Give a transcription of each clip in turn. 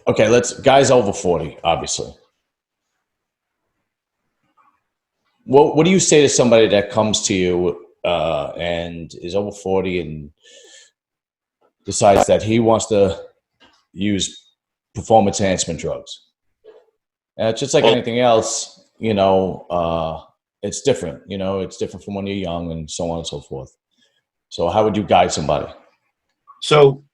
Okay, let's guys over 40, obviously. What do you say to somebody that comes to you and is over 40 and decides that he wants to use performance enhancement drugs? Just like Well, anything else, it's different. It's different from when you're young and so on and so forth. So how would you guide somebody? so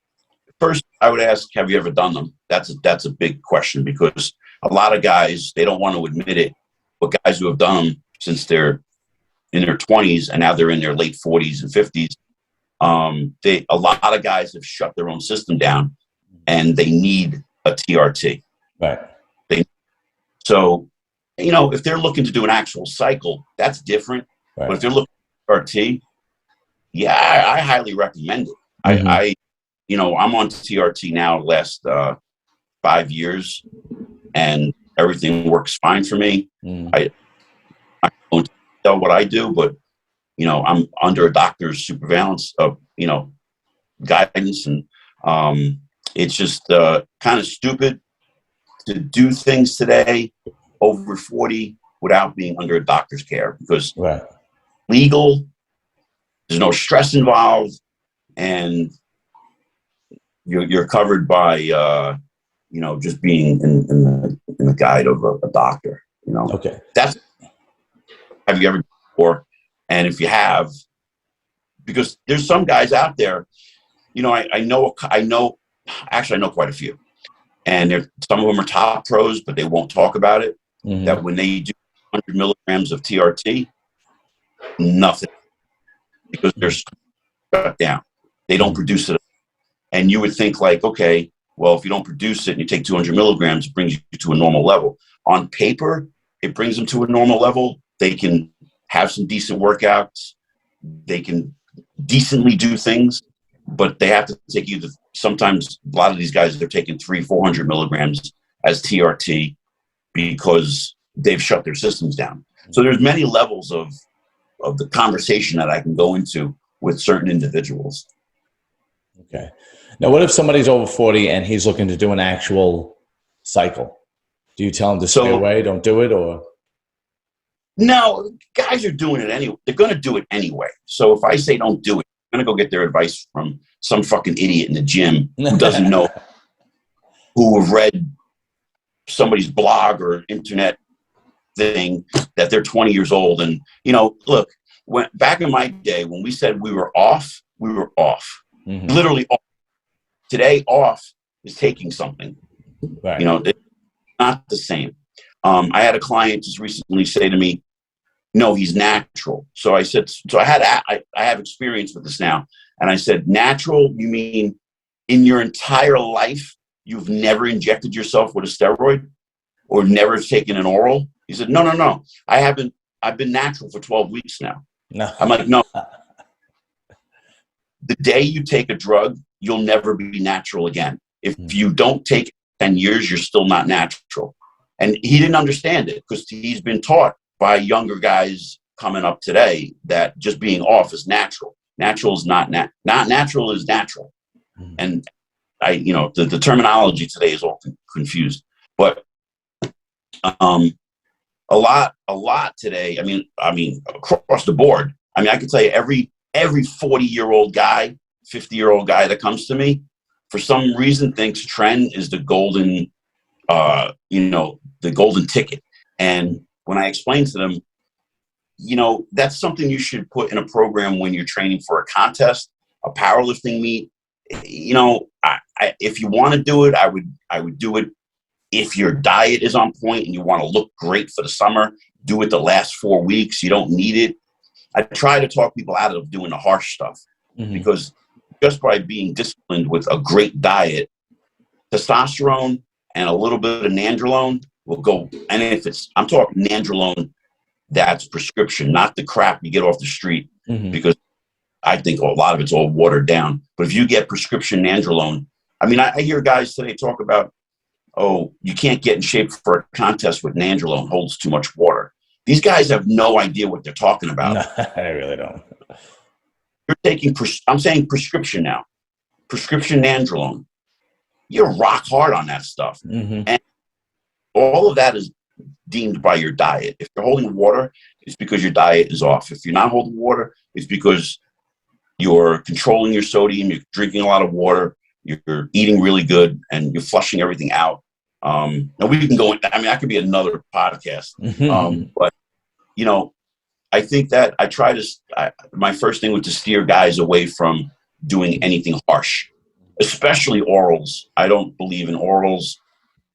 first I would ask, have you ever done them? That's a big question, because a lot of guys, they don't want to admit it, but guys who have done them since they're in their 20s and now they're in their late 40s and 50s, a lot of guys have shut their own system down and they need a TRT. Right. So, if they're looking to do an actual cycle, that's different. Right. But if they're looking for TRT, yeah, I highly recommend it. Mm-hmm. I'm on TRT now the last 5 years, and everything works fine for me. Mm. I don't tell what I do, but I'm under a doctor's surveillance of guidance, and it's just kind of stupid to do things today over 40 without being under a doctor's care, because Right. legal, there's no stress involved, and you're covered by just being in the guide of a doctor. Okay. Have you ever before? And if you have, because there's some guys out there, I know quite a few, and some of them are top pros, but they won't talk about it. Mm-hmm. That when they do 100 milligrams of TRT, nothing, because they're shut down. They don't produce it. And you would think like, okay, well, if you don't produce it and you take 200 milligrams, it brings you to a normal level. On paper, it brings them to a normal level. They can have some decent workouts. They can decently do things, but they have to take sometimes a lot of these guys, they're taking 300-400 milligrams as TRT because they've shut their systems down. So there's many levels of the conversation that I can go into with certain individuals. Okay. Now, what if somebody's over 40 and he's looking to do an actual cycle? Do you tell him to stay away, don't do it, or? No, guys are doing it anyway. They're going to do it anyway. So if I say don't do it, I'm going to go get their advice from some fucking idiot in the gym who doesn't know, who have read somebody's blog or internet thing that they're 20 years old. And, look, back in my day, when we said we were off, we were off. Mm-hmm. Literally off. Today, off is taking something. Right. It's not the same. I had a client just recently say to me, no, he's natural. So I said, I have experience with this now. And I said, natural, you mean in your entire life, you've never injected yourself with a steroid or never taken an oral? He said, no. I haven't. I've been natural for 12 weeks now. No. I'm like, no. The day you take a drug, you'll never be natural again. If you don't take it 10 years, you're still not natural. And he didn't understand it because he's been taught by younger guys coming up today that just being off is natural. Natural is not natural is natural. And the terminology today is all confused. But a lot today, I mean, across the board, I can tell you every 40-year-old guy, 50-year-old guy that comes to me, for some reason thinks tren is the golden, the golden ticket. And when I explain to them, that's something you should put in a program when you're training for a contest, a powerlifting meet. If you want to do it, I would do it. If your diet is on point and you want to look great for the summer, do it the last 4 weeks. You don't need it. I try to talk people out of doing the harsh stuff, because just by being disciplined with a great diet, testosterone and a little bit of nandrolone will go. And I'm talking nandrolone, that's prescription, not the crap you get off the street, because I think a lot of it's all watered down. But if you get prescription nandrolone, I hear guys today talk about, oh, you can't get in shape for a contest with nandrolone, holds too much water. These guys have no idea what they're talking about. No, I really don't. You're taking, I'm saying prescription now, prescription nandrolone. you're rock hard on that stuff. Mm-hmm. And all of that is deemed by your diet. If you're holding water, it's because your diet is off. If you're not holding water, it's because you're controlling your sodium, you're drinking a lot of water, you're eating really good, and you're flushing everything out. And we can go in, I mean, that could be another podcast. But, you know, I think that my first thing was to steer guys away from doing anything harsh, especially orals. I don't believe in orals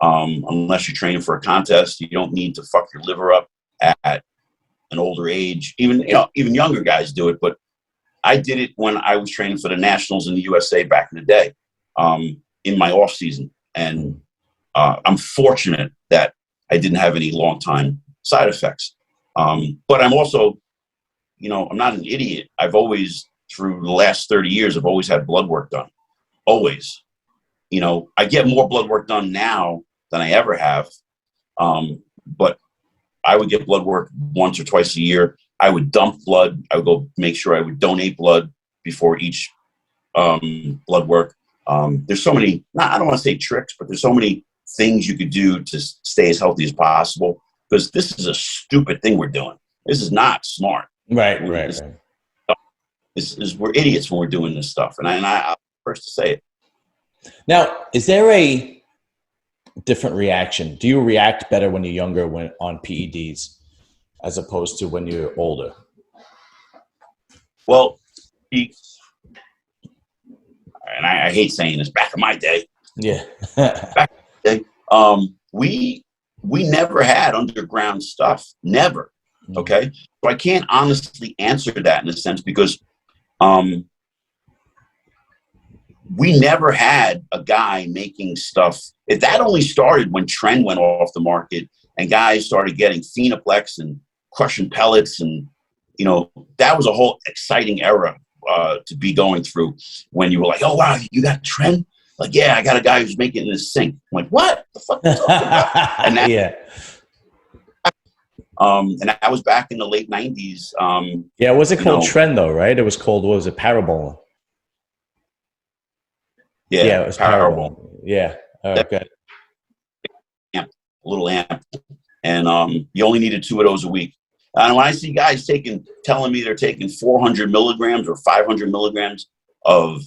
unless you're training for a contest. You don't need to fuck your liver up at an older age. Even younger guys do it, but I did it when I was training for the Nationals in the USA back in the day, in my off season. And I'm fortunate that I didn't have any long time side effects. But I'm also, you know, I'm not an idiot. I've always, through the last 30 years, I've always had blood work done. Always. You know, I get more blood work done now than I ever have. But I would get blood work once or twice a year. I would dump blood. I would go make sure I would donate blood before each blood work. There's so many, I don't want to say tricks, but there's so many things you could do to stay as healthy as possible, because this is a stupid thing we're doing. This is not smart. Right. We're idiots when we're doing this stuff. And I'm first to say it. Now, is there a different reaction? Do you react better when you're younger when on PEDs as opposed to when you're older? Well, and I hate saying this, back in my day. Yeah. Back in the day, we never had underground stuff. Never. Okay. So I can't honestly answer that in a sense, because we never had a guy making stuff. That only started when Tren went off the market and guys started getting Phenoplex and crushing pellets. And, you know, that was a whole exciting era to be going through, when you were like, oh, wow, you got Tren? Like, yeah, I got a guy who's making it in his sink. I'm like, what the fuck are you talking about? And that, yeah. And that was back in the late 90s. Yeah, was it called Tren though, right? It was called, what was it, Parabol? Yeah, it was Parabol. Yeah. Okay. A little amp. And you only needed 2 of those a week. And when I see guys telling me they're taking 400 milligrams or 500 milligrams of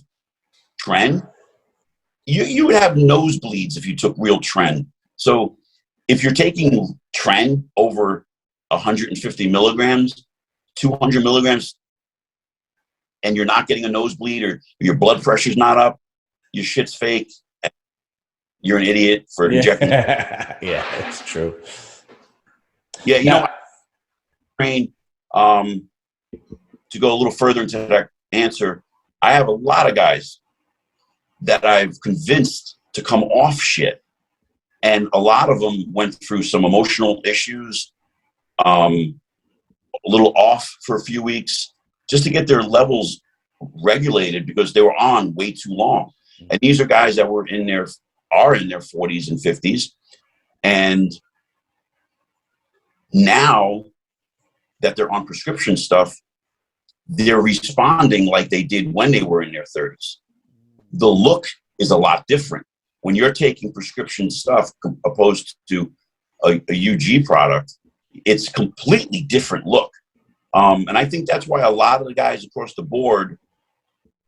Tren, you would have nosebleeds if you took real Tren. So if you're taking Tren over 150 milligrams, 200 milligrams, and you're not getting a nosebleed, or your blood pressure's not up, your shit's fake, you're an idiot for injecting. Yeah, that's true. Yeah, you know, train, to go a little further into that answer, I have a lot of guys that I've convinced to come off shit. And a lot of them went through some emotional issues, a little off for a few weeks, just to get their levels regulated, because they were on way too long. And these are guys that are in their 40s and 50s. And now that they're on prescription stuff, they're responding like they did when they were in their 30s. The look is a lot different when you're taking prescription stuff opposed to a UG product. It's completely different look. And I think that's why a lot of the guys across the board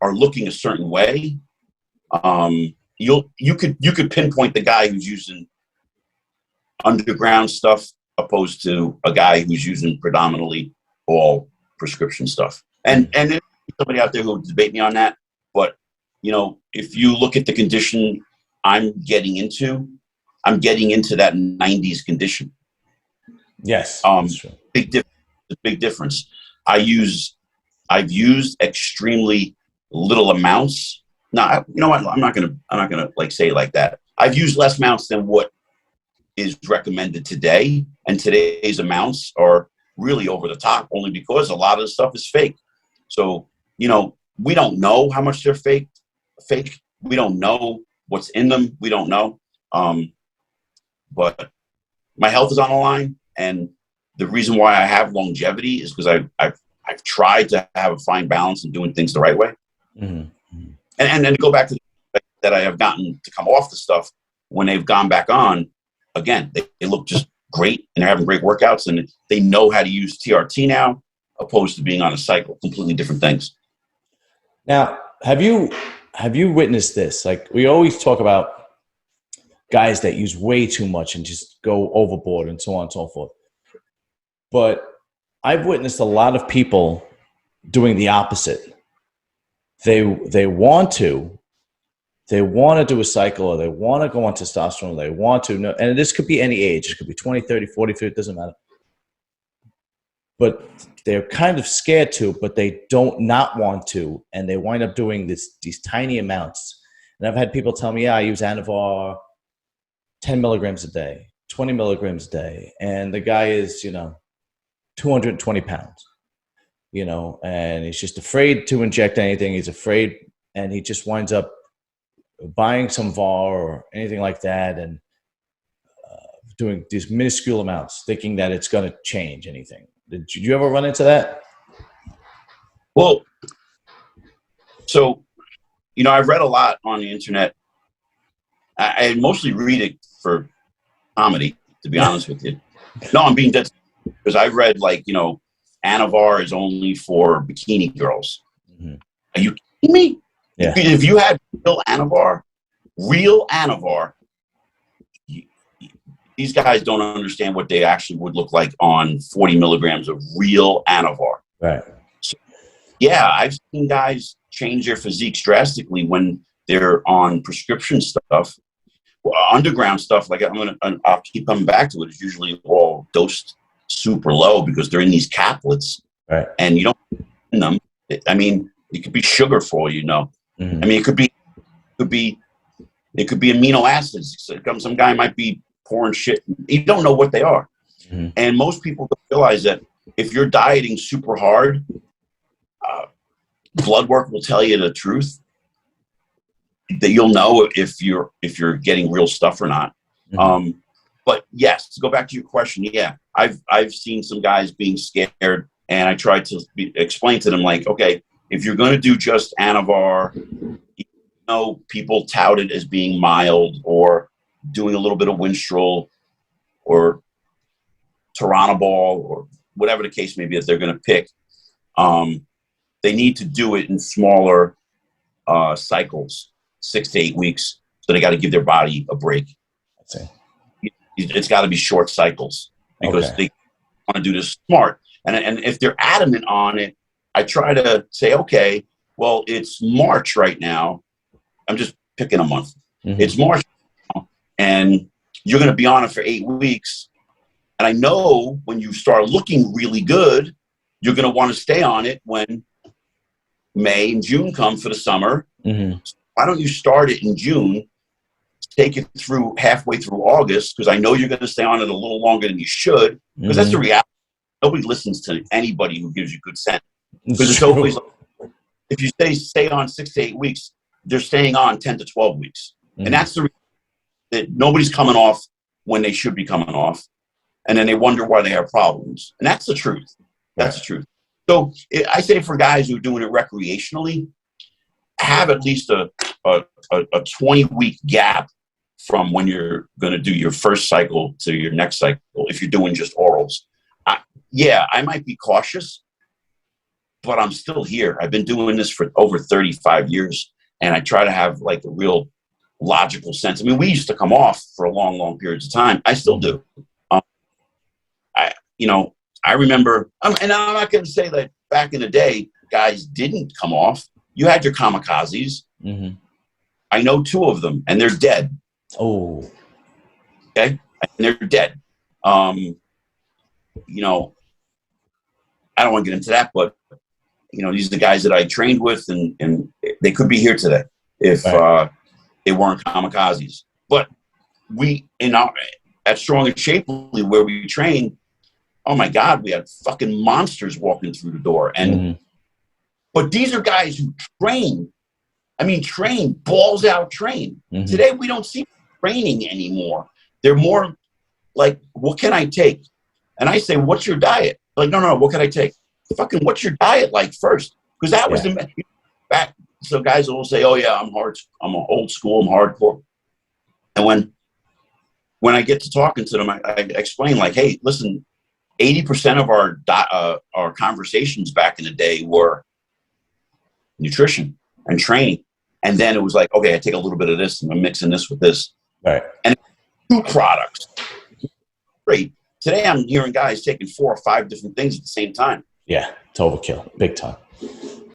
are looking a certain way. You could pinpoint the guy who's using underground stuff opposed to a guy who's using predominantly all prescription stuff. And there's somebody out there who will debate me on that. But, you know, if you look at the condition I'm getting into that 90s condition. Yes. Big difference. I've used extremely little amounts. No, you know what? I'm not gonna like say it like that. I've used less amounts than what is recommended today, and today's amounts are really over the top, only because a lot of the stuff is fake. So, you know, we don't know how much they're fake. We don't know what's in them. We don't know. But my health is on the line, and the reason why I have longevity is because I've tried to have a fine balance and doing things the right way. Mm-hmm. And to go back to that I have gotten to come off the stuff, when they've gone back on, again, they look just great and they're having great workouts, and they know how to use TRT now, opposed to being on a cycle. Completely different things. Now, have you witnessed this? Like, we always talk about guys that use way too much and just go overboard and so on and so forth. But I've witnessed a lot of people doing the opposite. They want to do a cycle, or they want to go on testosterone. They want to, and this could be any age. It could be 20, 30, 40, 50, it doesn't matter. But they're kind of scared to, but they don't not want to, and they wind up doing these tiny amounts. And I've had people tell me, yeah, I use Anavar 10 milligrams a day, 20 milligrams a day. And the guy is, 220 pounds, and he's just afraid to inject anything. He's afraid, and he just winds up buying some VAR or anything like that, and doing these minuscule amounts, thinking that it's going to change anything. Did you ever run into that? Well, so, I've read a lot on the internet. I mostly read it for comedy, to be honest with you. No, I'm being dead, because I read Anavar is only for bikini girls. Mm-hmm. Are you kidding me? Yeah. If you had real Anavar, these guys don't understand what they actually would look like on 40 milligrams of real Anavar. Right. So, yeah, I've seen guys change their physiques drastically when they're on prescription stuff. Well, underground stuff, I'll keep coming back to it. It's usually all dosed super low because they're in these caplets, right? And you don't in them. I mean, it could be sugar for all you know. Mm-hmm. I mean, it could be amino acids. Some guy might be pouring shit. You don't know what they are. Mm-hmm. And most people don't realize that if you're dieting super hard, blood work will tell you the truth. That you'll know if you're getting real stuff or not. Mm-hmm. But yes, to go back to your question, yeah, I've seen some guys being scared, and I tried to explain to them, okay, if you're going to do just Anavar, people tout it as being mild, or doing a little bit of Winstrol or Turinabol, or whatever the case may be that they're going to pick. They need to do it in smaller cycles, 6 to 8 weeks. So they got to give their body a break. That's it. It's got to be short cycles, because they want to do this smart. And if they're adamant on it, I try to say, okay, well, it's March right now. I'm just picking a month. Mm-hmm. It's March now, and you're going to be on it for 8 weeks. And I know when you start looking really good, you're going to want to stay on it when May and June come for the summer. Mm-hmm. So why don't you start it in June, take it through halfway through August, because I know you're going to stay on it a little longer than you should, because that's the reality. Nobody listens to anybody who gives you good sense. Because it's always, if you stay on 6 to 8 weeks, they're staying on 10 to 12 weeks. Mm-hmm. And that's the reason that nobody's coming off when they should be coming off. And then they wonder why they have problems. And that's the truth. That's the truth. So I say for guys who are doing it recreationally, have at least a 20-week gap from when you're going to do your first cycle to your next cycle, if you're doing just orals. I might be cautious, but I'm still here. I've been doing this for over 35 years, and I try to have a real logical sense. I mean, we used to come off for long, long periods of time. I still do. I remember, and I'm not going to say that back in the day, guys didn't come off. You had your kamikazes. Mm-hmm. I know 2 of them, and they're dead. Oh. Okay? And they're dead. I don't want to get into that, but, these are the guys that I trained with, and they could be here today if they weren't kamikazes. But we, at Strong and Shapely, where we train, oh my God, we had fucking monsters walking through the door. And but these are guys who train. I mean, train, balls out train. Mm-hmm. Today, we don't see training anymore. They're more like, what can I take? And I say, what's your diet? No, what can I take? Fucking, what's your diet like first? Because that was So guys will say, "Oh yeah, I'm old school, I'm hardcore." And when I get to talking to them, I explain like, "Hey, listen, 80% of our conversations back in the day were nutrition and training, and then it was like, okay, I take a little bit of this and I'm mixing this with this, Right. and two products. Great. Today, I'm hearing guys taking 4 or 5 different things at the same time. Yeah, it's overkill, big time.